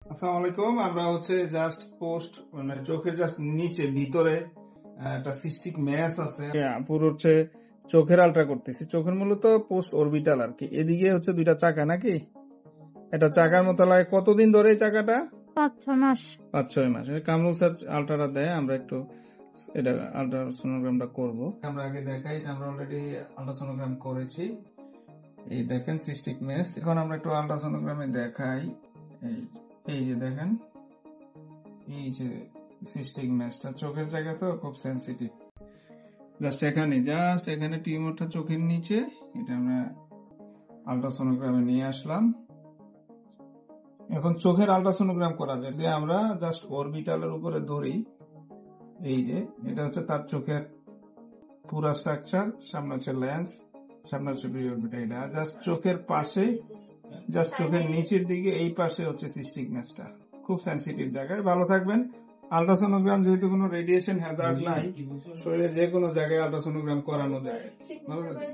আসসালামু আলাইকুম। আমরা জাস্ট পোস্ট মানে চোখের জাস্ট নিচে ভিতরে একটা সিস্টিক ম্যাস আছে, পুরো চোখের আলট্রা করতেছি। চোখের মূলত পোস্ট অরবিটাল আর কি। এদিকে দুইটা চাকা নাকি, এটা চাকার মতো লাগে। কতদিন ধরে এই চাকাটা? 5-6 মাস। 5-6 মাস। কামরুল স্যার আলট্রাটা দেয়, আমরা একটু এটা আলট্রাসোনোগ্রামটা করব। আমরা আগে দেখাই, এটা আমরা অলরেডি আলট্রাসোনোগ্রাম করেছি। এই দেখেন সিস্টিক ম্যাস। এখন আমরা একটু আলট্রাসোনোগ্রামে দেখাই। এই যে দেখেন, এই যে সিস্টিক ম্যাসটা চোখের জায়গা তো খুব সেন্সিটিভ। জাস্ট এখানে টিউমারটা চোখের নিচে, এটা আমরা আলট্রাসোনোগ্রামে নিয়ে আসলাম। এখন চোখের আলট্রাসোনোগ্রাম করা যায়, আমরা জাস্ট অরবিটালের উপরে ধরি। এই যে এটা তার চোখের পুরা স্ট্রাকচার। সামনে লেন্স, সামনে পিরিঅরবিটাল। এটা জাস্ট চোখের পাশে, জাস্ট চোখের নিচের দিকে এই পাশে সিস্টিক ম্যাসটা খুব সেন্সিটিভ জায়গায়। ভালো থাকবেন। আলট্রাসোনোগ্রাম যেহেতু কোনো রেডিয়েশন হ্যাজার্ড নাই, শরীরে যে কোনো জায়গায় আলট্রাসোনোগ্রাম করানো যায়। ভালো থাকবেন।